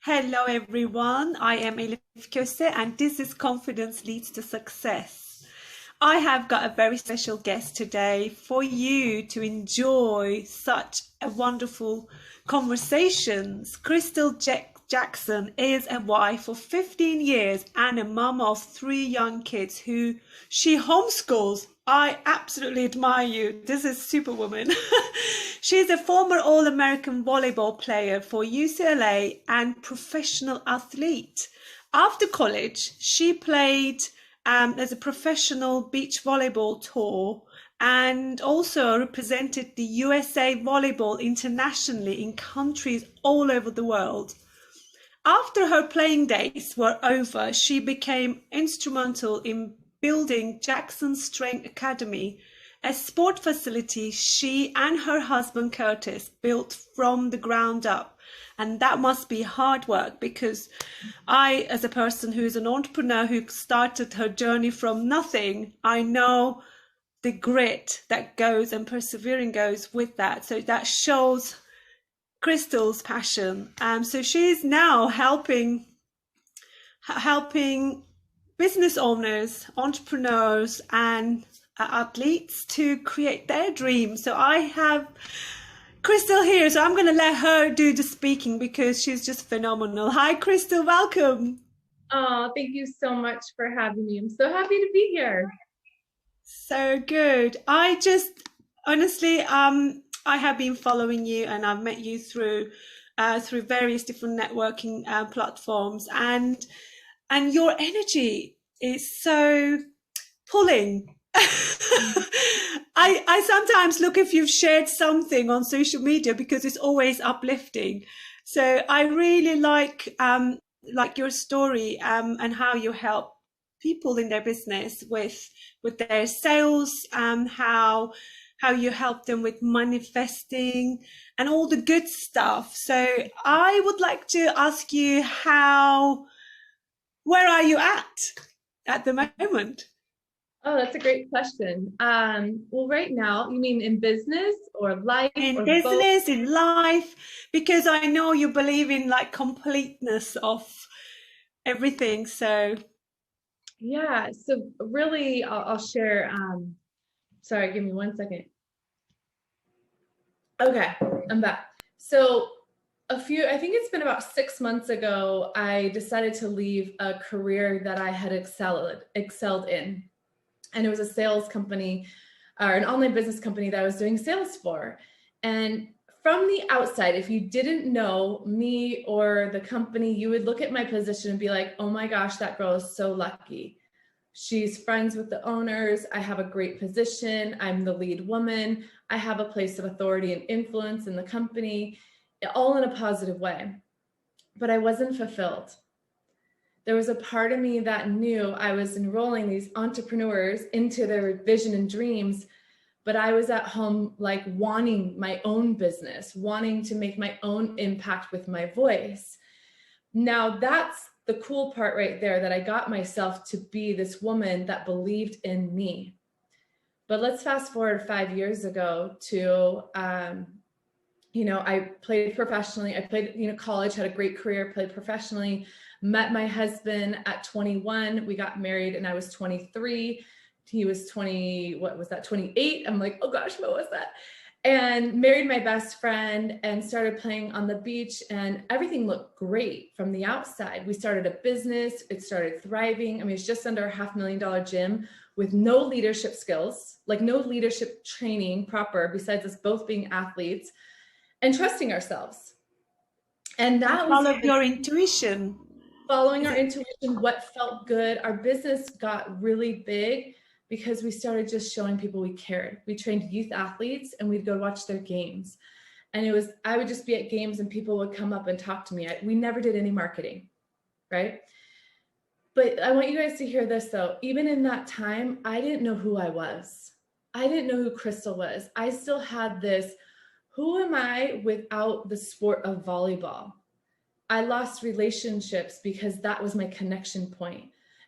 Hello everyone, I am Elif Köse and this is Confidence Leads to Success. I have got a very special guest today for you to enjoy such a wonderful conversations. Jackson is a wife for 15 years and a mom of three young kids who she homeschools. I absolutely admire you. This is superwoman. She's a former All-American volleyball player for UCLA and professional athlete. After college, she played as a professional beach volleyball tour and also represented the USA Volleyball internationally in countries all over the world. After her playing days were over, she became instrumental in building Jackson Strength Academy, a sport facility she and her husband Curtis built from the ground up. And that must be hard work because I, as a person who's an entrepreneur who started her journey from nothing, I know the grit that goes and persevering goes with that. So that shows Krystal's passion. So she's now helping business owners, entrepreneurs, and athletes to create their dreams. So I have Krystal here, so I'm going to let her do the speaking because she's just phenomenal. Hi, Krystal, welcome. Oh, thank you so much for having me. I'm so happy to be here. So good. I just honestly, I have been following you, and I've met you through various different networking platforms, and your energy is so pulling. I sometimes look if you've shared something on social media because it's always uplifting. So I really like your story and how you help people in their business with their sales, how you help them with manifesting and all the good stuff. So I would like to ask you where are you at the moment? Oh, that's a great question. Well, right now, you mean in business or life In or both? business, in life, because I know you believe in like completeness of everything. So Yeah, so really, I'll share. Sorry, give me 1 second. Okay, I'm back. So I think it's been about 6 months ago, I decided to leave a career that I had excelled in. And it was a sales company or an online business company that I was doing sales for. And from the outside, if you didn't know me or the company, you would look at my position and be like, oh my gosh, that girl is so lucky. She's friends with the owners. I have a great position. I'm the lead woman. I have a place of authority and influence in the company, all in a positive way. But I wasn't fulfilled. There was a part of me that knew I was enrolling these entrepreneurs into their vision and dreams, but I was at home like wanting my own business, wanting to make my own impact with my voice. Now that's the cool part right there, that I got myself to be this woman that believed in me. But let's fast forward 5 years ago to, I played professionally. I played, college, had a great career, played professionally, met my husband at 21. We got married and I was 23. He was 28? I'm like, oh gosh, what was that? And married my best friend and started playing on the beach, and everything looked great from the outside. We started a business, it started thriving. I mean, it's just under a $500,000 gym with no leadership skills, like no leadership training proper, besides us both being athletes and trusting ourselves. And that was follow your intuition. following our intuition, what felt good. Our business got really big because we started just showing people we cared. We trained youth athletes and we'd go watch their games. And I would just be at games and people would come up and talk to me. We never did any marketing, right? But I want you guys to hear this though. Even in that time, I didn't know who I was. I didn't know who Krystal was. I still had this, who am I without the sport of volleyball? I lost relationships because that was my connection point.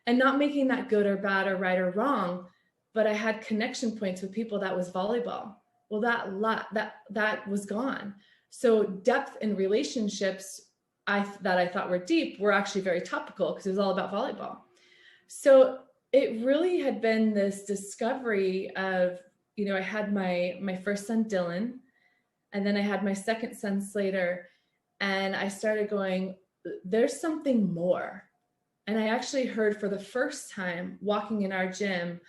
And not making that good or bad or right or wrong, but I had connection points with people that was volleyball. Well, that was gone. So depth in relationships that I thought were deep were actually very topical because it was all about volleyball. So it really had been this discovery of, I had my first son, Dylan, and then I had my second son, Slater, and I started going, there's something more. And I actually heard for the first time walking in our gym,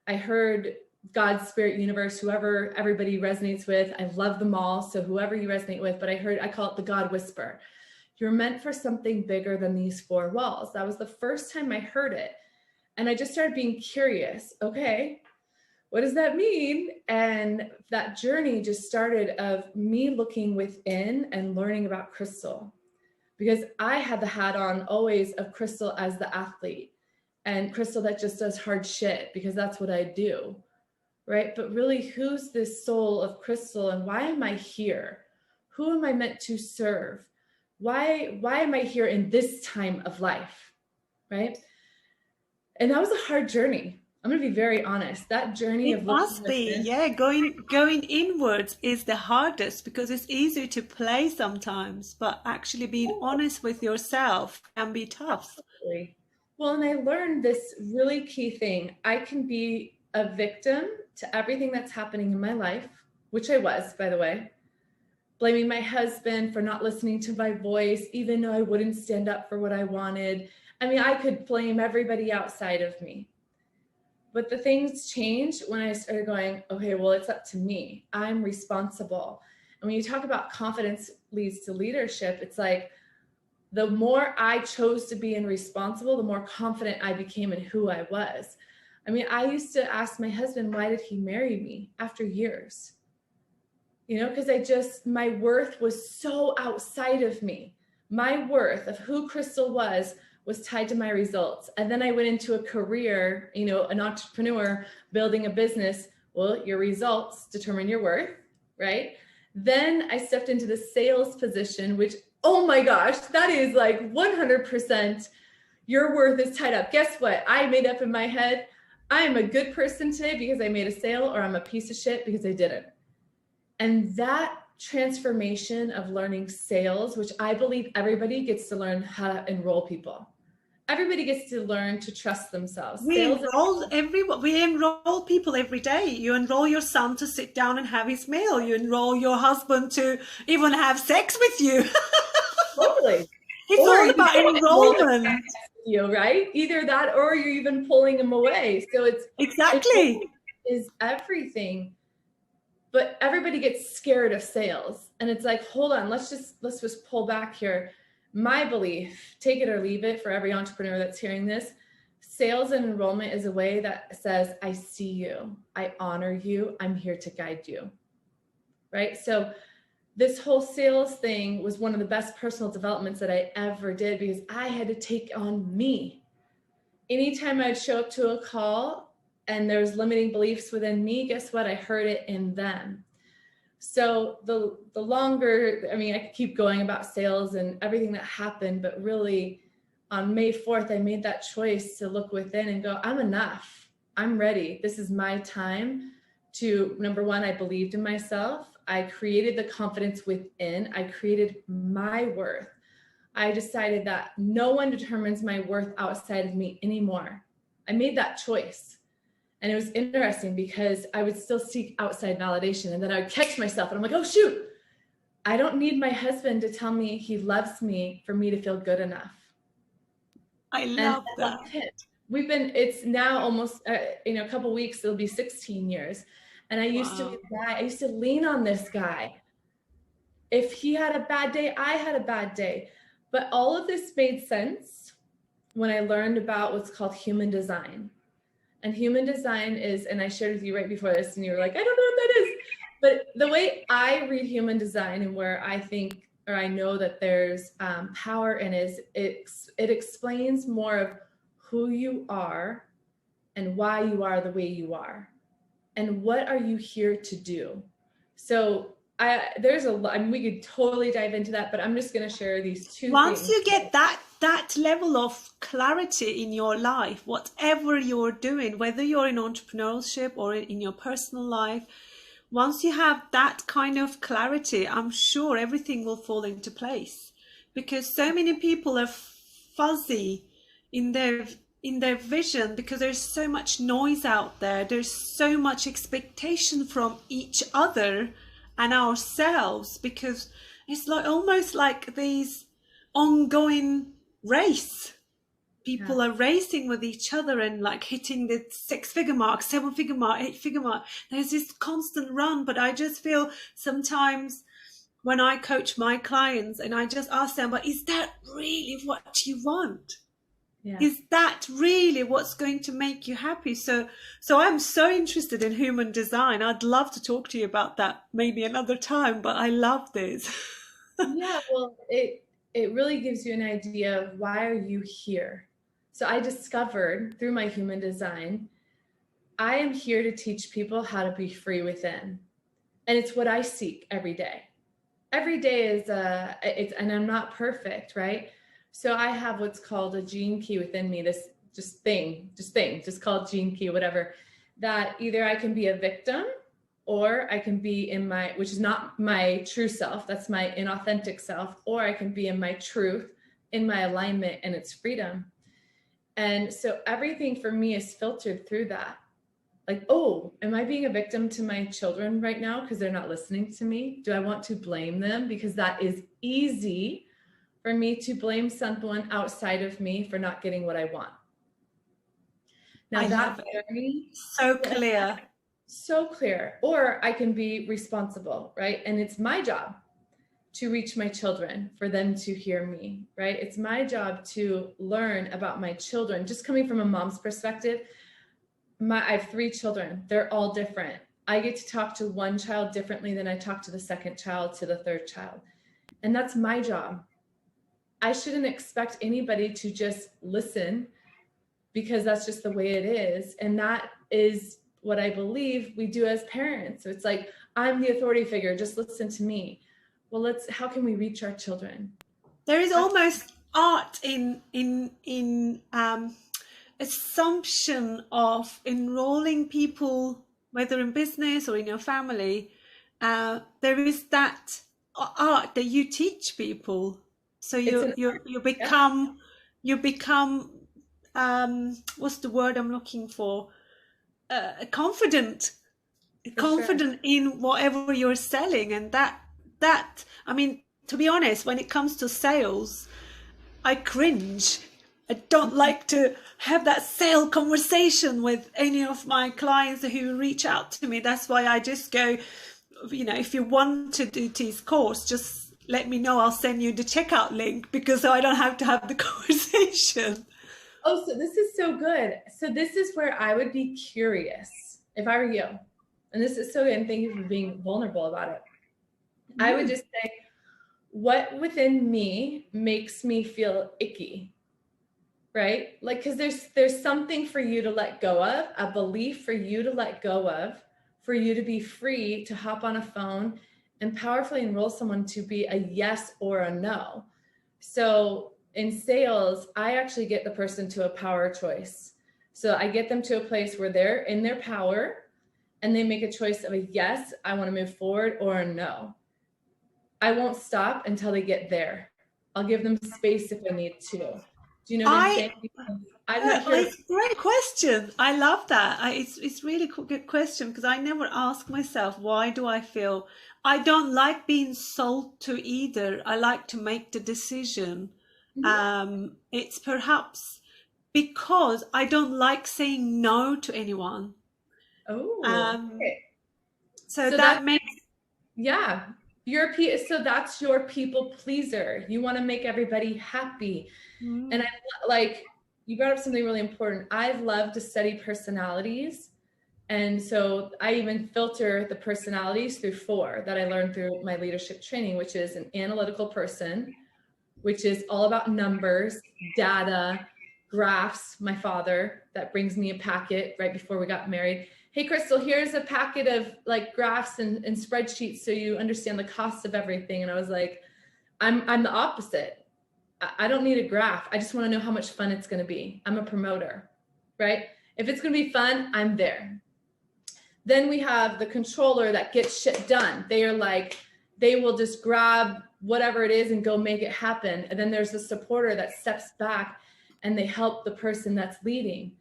I heard God, spirit, universe, whoever everybody resonates with. I love them all. So whoever you resonate with, but I call it the God whisper. You're meant for something bigger than these four walls. That was the first time I heard it. And I just started being curious. Okay, what does that mean? And that journey just started of me looking within and learning about Krystal, because I had the hat on always of Krystal as the athlete and Krystal that just does hard shit because that's what I do, right? But really, who's this soul of Krystal and why am I here? Who am I meant to serve? Why am I here in this time of life, right? And that was a hard journey. I'm going to be very honest. That journey It of must looking be, within, yeah. Going inwards is the hardest because it's easy to play sometimes, but actually being honest with yourself can be tough. absolutely. Well, and I learned this really key thing. I can be a victim to everything that's happening in my life, which I was, by the way, blaming my husband for not listening to my voice, even though I wouldn't stand up for what I wanted. I mean, I could blame everybody outside of me. But the things changed when I started going, okay, well, it's up to me. I'm responsible. And when you talk about confidence leads to leadership, it's like the more I chose to be responsible, the more confident I became in who I was. I mean, I used to ask my husband, why did he marry me after years? Because my worth was so outside of me. My worth of who Krystal was tied to my results. And then I went into a career, an entrepreneur building a business. Well, your results determine your worth, right? Then I stepped into the sales position, which, oh my gosh, that is like 100% your worth is tied up. Guess what? I made up in my head, I'm a good person today because I made a sale, or I'm a piece of shit because I didn't. And that transformation of learning sales, which I believe everybody gets to learn how to enroll people. Everybody gets to learn to trust themselves. We enroll people every day. You enroll your son to sit down and have his meal. You enroll your husband to even have sex with you. Totally. It's all about enrollment. Right? Either that or you're even pulling him away. So exactly is everything. But everybody gets scared of sales. And it's like, hold on, let's just pull back here. My belief, take it or leave it for every entrepreneur that's hearing this, sales and enrollment is a way that says, I see you, I honor you, I'm here to guide you, right? So this whole sales thing was one of the best personal developments that I ever did because I had to take on me. Anytime I'd show up to a call and there's limiting beliefs within me, guess what? I heard it in them. So the longer, I could keep going about sales and everything that happened, but really on May 4th, I made that choice to look within and go, I'm enough. I'm ready. This is my time to, number one, I believed in myself. I created the confidence within. I created my worth. I decided that no one determines my worth outside of me anymore. I made that choice. And it was interesting because I would still seek outside validation. And then I would catch myself and I'm like, oh, shoot, I don't need my husband to tell me he loves me for me to feel good enough. I love that. It's now almost, a couple weeks, it'll be 16 years. And I used to lean on this guy. If he had a bad day, I had a bad day. But all of this made sense when I learned about what's called human design. And human design is, and I shared with you right before this, and you were like, I don't know what that is. But the way I read human design and where I think, or I know that there's power in it explains more of who you are and why you are the way you are. And what are you here to do? So there's a lot, we could totally dive into that, but I'm just going to share these two Once things. you get that level of clarity in your life, whatever you're doing, whether you're in entrepreneurship or in your personal life, once you have that kind of clarity, I'm sure everything will fall into place. because so many people are fuzzy in their vision, because there's so much noise out there. There's so much expectation from each other and ourselves, because it's like almost like these ongoing race. People are racing with each other and like hitting the 6-figure mark, 7-figure mark, 8-figure mark. There's this constant run. But I just feel sometimes when I coach my clients and I just ask them, but is that really what you want? Yeah. Is that really what's going to make you happy? So I'm so interested in human design. I'd love to talk to you about that maybe another time, but I love this. Yeah, well, it really gives you an idea of why are you here. So I discovered through my human design, I am here to teach people how to be free within. And it's what I seek every day. Every day is and I'm not perfect, right? So I have what's called a gene key within me, this just called gene key, whatever, that either I can be a victim or I can be in my, which is not my true self, that's my inauthentic self, or I can be in my truth, in my alignment, and it's freedom. And so everything for me is filtered through that. Like, oh, am I being a victim to my children right now because they're not listening to me? Do I want to blame them? Because that is easy for me to blame someone outside of me for not getting what I want. Now I that love journey, so clear. so clear. Or I can be responsible, right? And it's my job to reach my children, for them to hear me, right? It's my job to learn about my children. Just coming from a mom's perspective, I have 3 children. They're all different. I get to talk to one child differently than I talk to the second child, to the third child. And that's my job. I shouldn't expect anybody to just listen, because that's just the way it is. And that is what I believe we do as parents. So it's like, I'm the authority figure, just listen to me. Well, how can we reach our children? There is almost art in assumption of enrolling people, whether in business or in your family. There is that art that you teach people. So you become what's the word I'm looking for? Confident in whatever you're selling. And that I mean, to be honest, when it comes to sales, I cringe. I don't like to have that sale conversation with any of my clients who reach out to me. That's why I just go, if you want to do this course, just let me know. I'll send you the checkout link, because I don't have to have the conversation. Oh, so this is so good. So this is where I would be curious if I were you. And this is so good. And thank you for being vulnerable about it. I would just say, what within me makes me feel icky, right? Like, because there's something for you to let go of, a belief for you to let go of, for you to be free to hop on a phone and powerfully enroll someone to be a yes or a no. So in sales, I actually get the person to a power choice. So I get them to a place where they're in their power and they make a choice of a yes, I want to move forward, or a no. I won't stop until they get there. I'll give them space if I need to. Do you know what I'm saying? It's a great question. I love that. It's really good question, because I never ask myself, why do I feel? I don't like being sold to either. I like to make the decision. It's perhaps because I don't like saying no to anyone. Okay. So that makes... Yeah. So that's your people pleaser. You want to make everybody happy. And you brought up something really important. I love to study personalities. And so I even filter the personalities through 4 that I learned through my leadership training, which is an analytical person, which is all about numbers, data, graphs. My father, that brings me a packet right before we got married. Hey, Krystal, here's a packet of like graphs and spreadsheets so you understand the costs of everything. And I was like, I'm the opposite. I don't need a graph. I just want to know how much fun it's going to be. I'm a promoter, right? If it's going to be fun, I'm there. Then we have the controller that gets shit done. They will just grab whatever it is and go make it happen. And then there's the supporter that steps back and they help the person that's leading.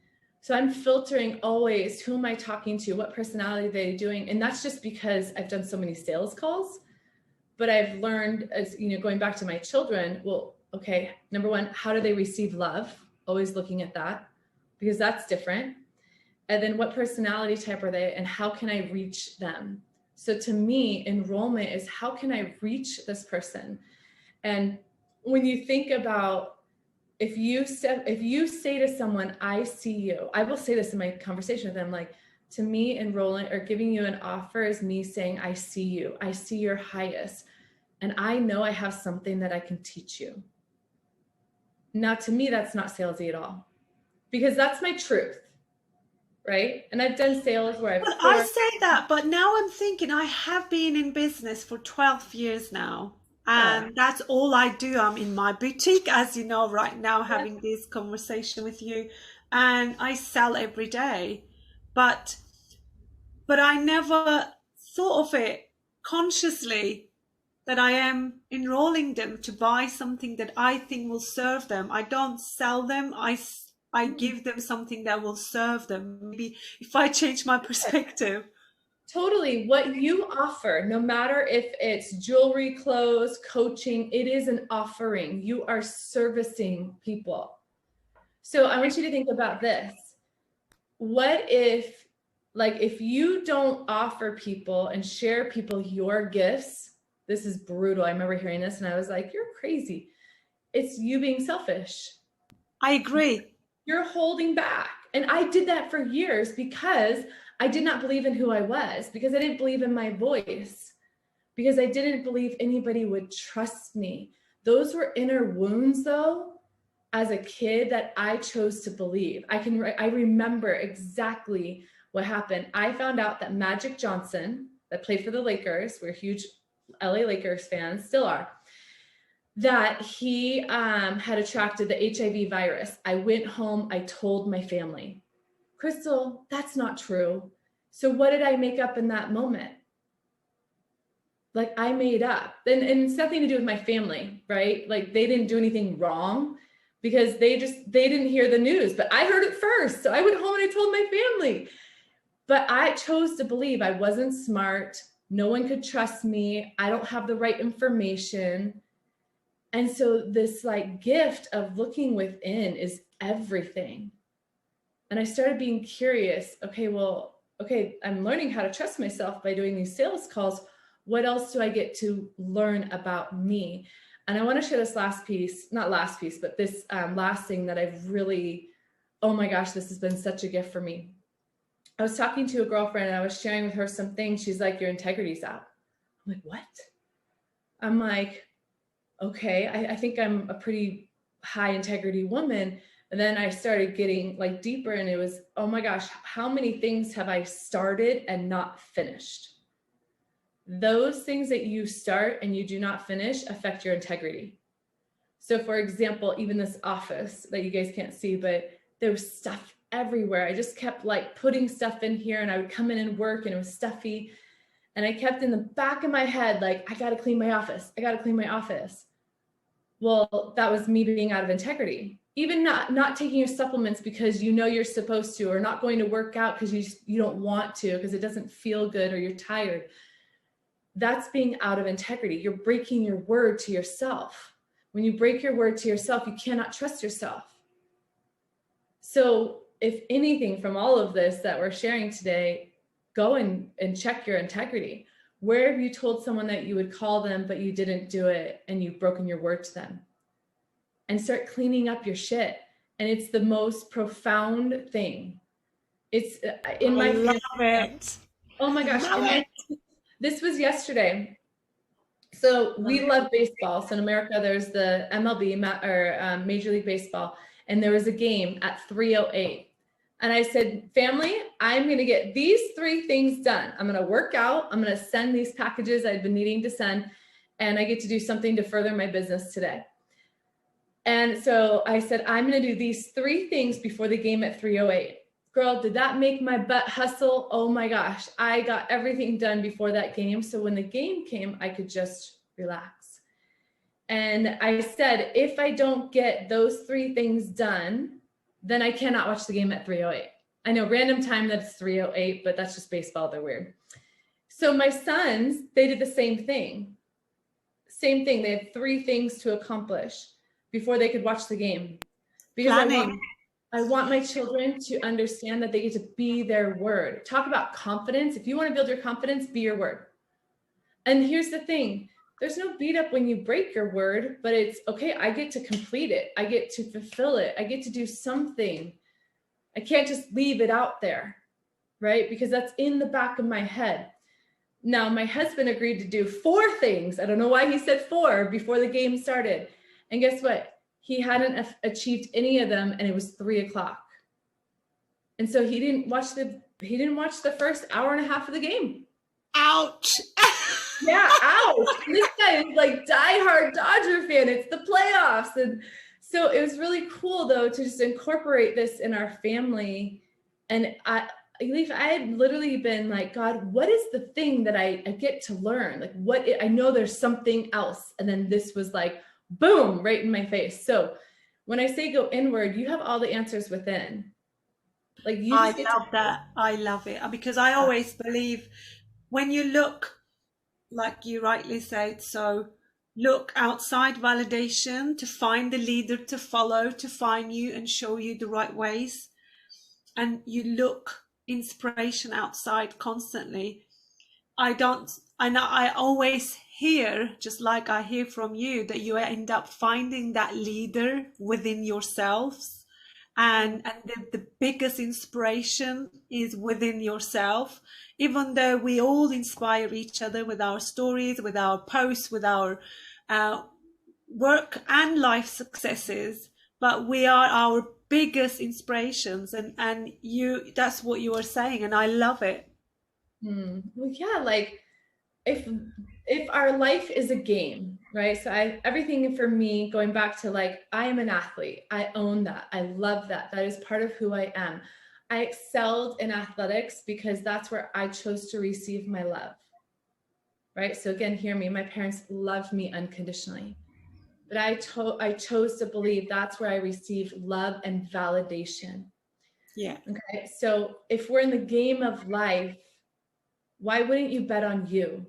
So I'm filtering always, who am I talking to? What personality are they doing? And that's just because I've done so many sales calls, but I've learned, as you know, going back to my children, well, okay, number one, how do they receive love? Always looking at that, because that's different. And then what personality type are they and how can I reach them? So to me, enrollment is how can I reach this person? And when you think about, if you say to someone, I see you, I will say this in my conversation with them, like, to me, enrolling or giving you an offer is me saying, I see you, I see your highest, and I know I have something that I can teach you. Now, to me, that's not salesy at all, because that's my truth, right? And I've done sales where But I say that, but now I'm thinking I have been in business for 12 years now. And that's all I do. I'm in my boutique, as you know, right now, having this conversation with you, and I sell every day. But I never thought of it consciously that I am enrolling them to buy something that I think will serve them. I don't sell them. I give them something that will serve them. Maybe if I change my perspective. Totally. What you offer, no matter if it's jewelry, clothes, coaching, it is an offering. You are servicing people. So I want you to think about this. What if, like, if you don't offer people and share people your gifts, this is brutal. I remember hearing this and I was like, you're crazy. It's you being selfish. I agree. You're holding back. And I did that for years because I did not believe in who I was, because I didn't believe in my voice, because I didn't believe anybody would trust me. Those were inner wounds, though, as a kid, that I chose to believe. I remember exactly what happened. I found out that Magic Johnson, that played for the Lakers, we're huge LA Lakers fans, still are, that he had attracted the HIV virus. I went home, I told my family. Krystal, that's not true. So what did I make up in that moment? Like, I made up, and it's nothing to do with my family, right? Like, they didn't do anything wrong, because they didn't hear the news, but I heard it first. So I went home and I told my family, but I chose to believe I wasn't smart. No one could trust me. I don't have the right information. And so this, like, gift of looking within is everything. And I started being curious. Okay, I'm learning how to trust myself by doing these sales calls. What else do I get to learn about me? And I want to share this last piece, not last piece, but this last thing that I've really, oh my gosh, this has been such a gift for me. I was talking to a girlfriend and I was sharing with her some things. She's like, your integrity's out. I'm like, what? I'm like, okay, I think I'm a pretty high integrity woman. And then I started getting, like, deeper, and it was, oh my gosh, how many things have I started and not finished? Those things that you start and you do not finish affect your integrity. So for example, even this office that you guys can't see, but there was stuff everywhere. I just kept, like, putting stuff in here, and I would come in and work and it was stuffy. And I kept in the back of my head, like, I got to clean my office. I got to clean my office. Well, that was me being out of integrity. Even not taking your supplements because you know you're supposed to, or not going to work out because you don't want to because it doesn't feel good or you're tired. That's being out of integrity. You're breaking your word to yourself. When you break your word to yourself, you cannot trust yourself. So if anything from all of this that we're sharing today, go and check your integrity. Where have you told someone that you would call them, but you didn't do it and you've broken your word to them? And start cleaning up your shit. And it's the most profound thing. It's in my love it. Oh my gosh. This was yesterday. So we love baseball. So in America, there's the MLB or Major League Baseball. And there was a game at 3:08. And I said, family, I'm going to get these 3 things done. I'm going to work out. I'm going to send these packages I've been needing to send. And I get to do something to further my business today. And so I said, I'm going to do these 3 things before the game at 3:08. Girl, did that make my butt hustle? Oh my gosh. I got everything done before that game. So when the game came, I could just relax. And I said, if I don't get those 3 things done, then I cannot watch the game at 3:08. I know random time that's 3:08, but that's just baseball. They're weird. So my sons, they did the same thing. Same thing. They had 3 things to accomplish before they could watch the game. Because Planning. I want my children to understand that they get to be their word. Talk about confidence. If you want to build your confidence, be your word. And here's the thing. There's no beat up when you break your word, but it's okay. I get to complete it. I get to fulfill it. I get to do something. I can't just leave it out there, right? Because that's in the back of my head. Now, my husband agreed to do 4 things. I don't know why he said 4 before the game started. And guess what? He hadn't achieved any of them, and it was 3:00. And so he didn't watch the first hour and a half of the game. Ouch. Yeah, ouch. This guy is like diehard Dodger fan. It's the playoffs. And so it was really cool though to just incorporate this in our family. And I had literally been like, God, what is the thing that I get to learn? Like I know there's something else. And then this was like, boom, right in my face. So when I say go inward, you have all the answers within. Like you I love that. I love it because I always believe when you look, like you rightly said, so look outside validation to find the leader to follow, to find you and show you the right ways. And you look inspiration outside constantly. I always hear, just like I hear from you, that you end up finding that leader within yourselves. And the biggest inspiration is within yourself, even though we all inspire each other with our stories, with our posts, with our work and life successes, but we are our biggest inspirations, and you, that's what you are saying, and I love it. Well, yeah, like if our life is a game, right? So everything for me, going back to like, I am an athlete. I own that. I love that. That is part of who I am. I excelled in athletics because that's where I chose to receive my love, right? So again, hear me, my parents loved me unconditionally, but I chose to believe that's where I received love and validation. Yeah. Okay. So if we're in the game of life, why wouldn't you bet on you?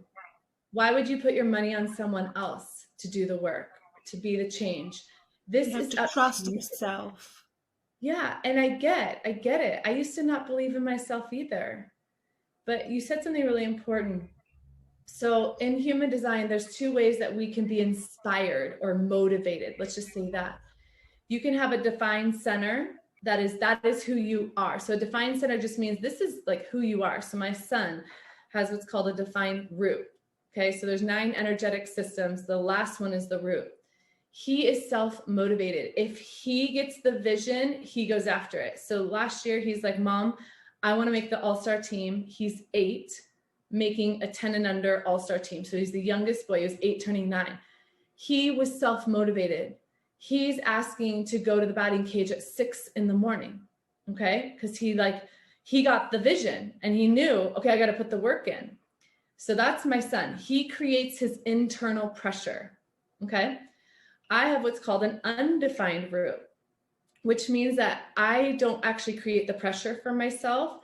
Why would you put your money on someone else to do the work, to be the change? This You have is to up trust to you. yourself. Yeah, and I get it. I used to not believe in myself either. But you said something really important. So in human design, there's 2 ways that we can be inspired or motivated. Let's just say that. You can have a defined center that is who you are. So a defined center just means this is like who you are. So my son has what's called a defined root. Okay, so there's 9 energetic systems. The last one is the root. He is self-motivated. If he gets the vision, he goes after it. So last year, he's like, Mom, I want to make the all-star team. He's 8, making a 10 and under all-star team. So he's the youngest boy. He was 8 turning 9. He was self-motivated. He's asking to go to the batting cage at 6 in the morning. Okay, because he got the vision and he knew, okay, I got to put the work in. So that's my son. He creates his internal pressure. Okay. I have what's called an undefined root, which means that I don't actually create the pressure for myself.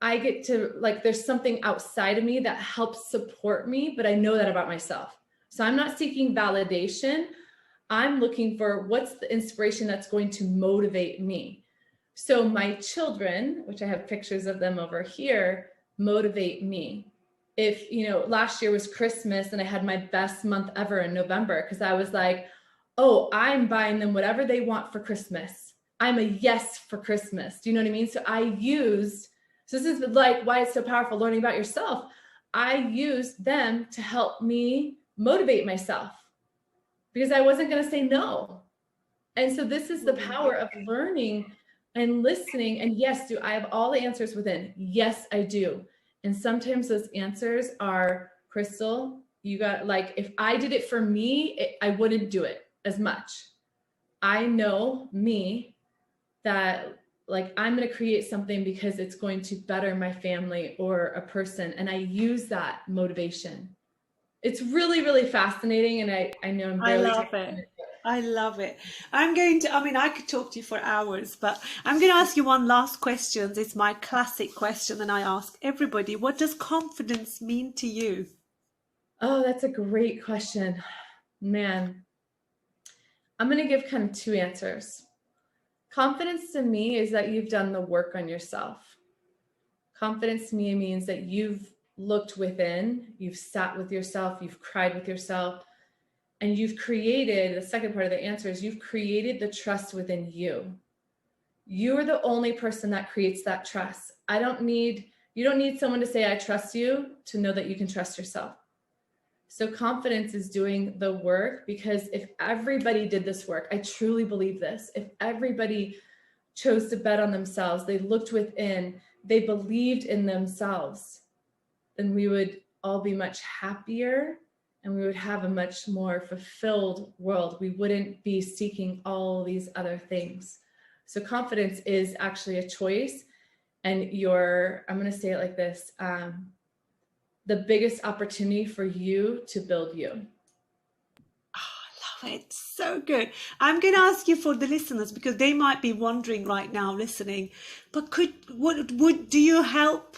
I get to, like, there's something outside of me that helps support me, but I know that about myself. So I'm not seeking validation. I'm looking for what's the inspiration that's going to motivate me. So my children, which I have pictures of them over here, motivate me. If, last year was Christmas and I had my best month ever in November because I was like, oh, I'm buying them whatever they want for Christmas. I'm a yes for Christmas. Do you know what I mean? So this is like why it's so powerful learning about yourself. I used them to help me motivate myself because I wasn't going to say no. And so this is the power of learning and listening. And yes, do I have all the answers within? Yes, I do. And sometimes those answers are, Krystal, you got, like, if I did it for me, I wouldn't do it as much. I know me that, like, I'm going to create something because it's going to better my family or a person. And I use that motivation. it's really, really fascinating. And I know I'm I barely love touching it. it. I love it. I mean, I could talk to you for hours, but I'm going to ask you one last question. It's my classic question, and I ask everybody, what does confidence mean to you? Oh, that's a great question. Man, I'm going to give kind of two answers. Confidence to me is that you've done the work on yourself. Confidence to me means that you've looked within, you've sat with yourself, you've cried with yourself, and you've created, the second part of the answer is you've created the trust within you. You're the only person that creates that trust. You don't need someone to say, I trust you, to know that you can trust yourself. So confidence is doing the work, because if everybody did this work, I truly believe this, if everybody chose to bet on themselves, they looked within, they believed in themselves, then we would all be much happier and we would have a much more fulfilled world. We wouldn't be seeking all these other things. So confidence is actually a choice, and I'm going to say it like this, the biggest opportunity for you to build you. Oh, I love it. So good. I'm going to ask you for the listeners because they might be wondering right now listening, but do you help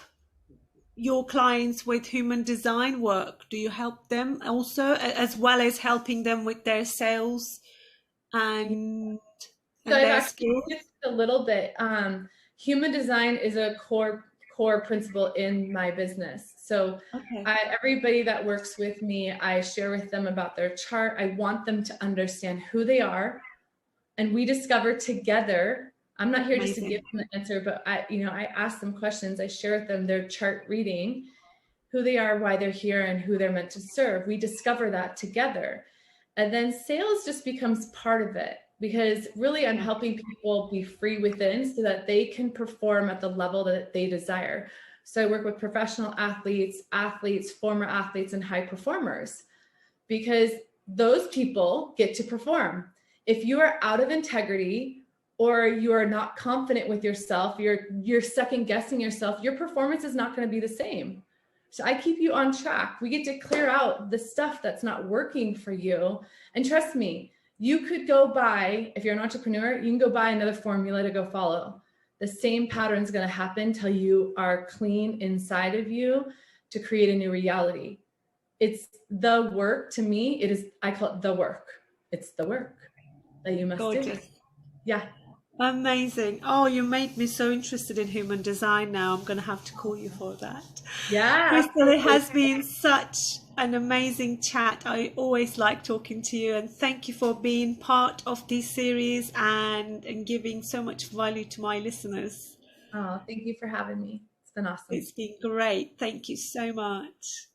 your clients with human design work? Do you help them also, as well as helping them with their sales and So and I've their actually skills? used a little bit. Human design is a core principle in my business. So Okay. everybody that works with me, I share with them about their chart. I want them to understand who they are, and we discover together. I'm not here just to give Amazing. them the answer, but I ask them questions. I share with them their chart reading, who they are, why they're here, and who they're meant to serve. We discover that together. And then sales just becomes part of it, because really I'm helping people be free within so that they can perform at the level that they desire. So I work with professional athletes, former athletes, and high performers, because those people get to perform. If you are out of integrity or you are not confident with yourself, you're second guessing yourself, your performance is not going to be the same. So I keep you on track. We get to clear out the stuff that's not working for you. And trust me, you could go buy, if you're an entrepreneur, you can go buy another formula to go follow. The same pattern is going to happen till you are clean inside of you to create a new reality. It's the work. To me, I call it the work. It's the work that you must do. Gorgeous. Yeah. Amazing. Oh, you made me so interested in human design now. I'm going to have to call you for that. Yeah, Krystal, it absolutely. has been such an amazing chat. I always like talking to you, and thank you for being part of this series and giving so much value to my listeners. Oh, thank you for having me. It's been awesome. It's been great. Thank you so much.